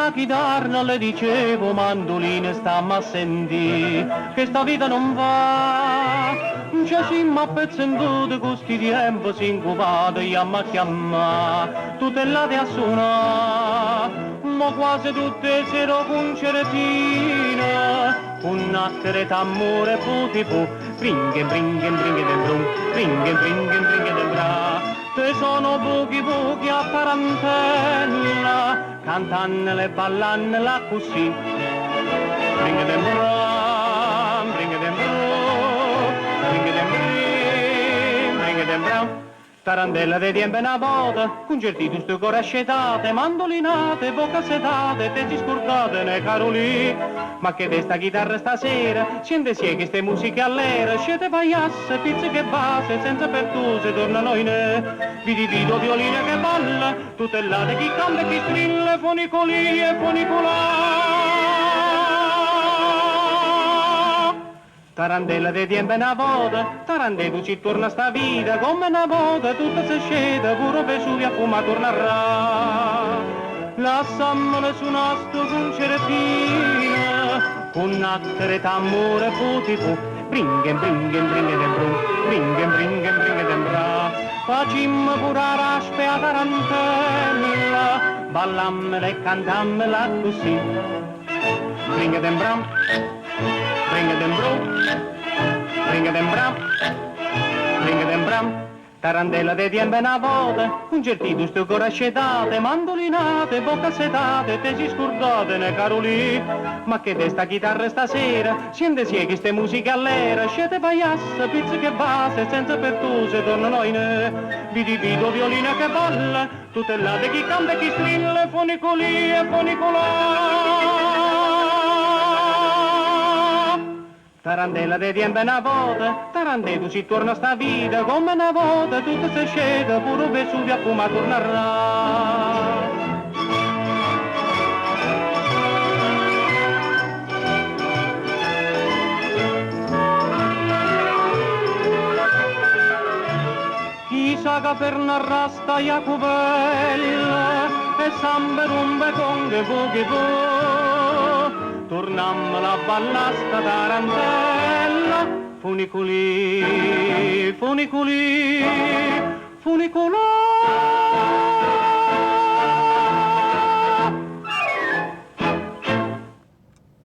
la chitarra le dicevo mandolina stamma a sentire che sta vita non va. Ci siamo appezzentuti con sti tempo, si incubate, chiamma a chiamma, tutellate a suonare, ma quasi tutte sera concertina, un nacchere d'amore puti pu, bringen, bringen, bringen den brum, bringen, bringen, bringen den bra. Te sono pochi pochi a tarantella, cantannele e ballannela così, bringen den bra, bringen den brum. Tarantella di tempo una volta, concertiti sto cuore ascetate, mandolinate, bocca setate, te si scordate ne caroli. Ma che de sta chitarra stasera, siente sie che ste musiche all'era, scete paiasse, pizze che base, senza pertuse tornano in vi divido violina che balla, tutellate chi canta e chi strilla, fonicoli e fonicolà. Tarantella di tempo una volta, tarantella ci torna sta vita, come una volta tutta se scende, pure Vesuvio a fuma tornerà. Lasciamole su nostro concertina, con nattere d'amore puti pu, bringen, bringen, bringen den brum, bringen, bringen, bringen den bra. Facimmo pure a raspe a tarantella, ballammela e cantammela così, bringen den bram. Bringen den bro, bringen den bram, bringen den bram. Tarantella de tempo una volta, concertito sto cuore ascetate, mandolinate, bocca setate, te si scordate ne caroli. Ma che de sta chitarra stasera, siente sie che ste musiche all'era, scete paiasse, pizze che base, senza pertuse tornano in vi divido violina che balla, tutellate chi canta e chi strilla, fonicoli e fonicolà. Tarantella di tempo una volta, tarantella ci torna sta vita, come una volta tutto se scende, pure Vesuvio a fuma tornerà. Chissà che per una rasta Jacobella e samberumbe con che pochi tornammola a ballasta tarantella, funiculi, funiculi, funicolà.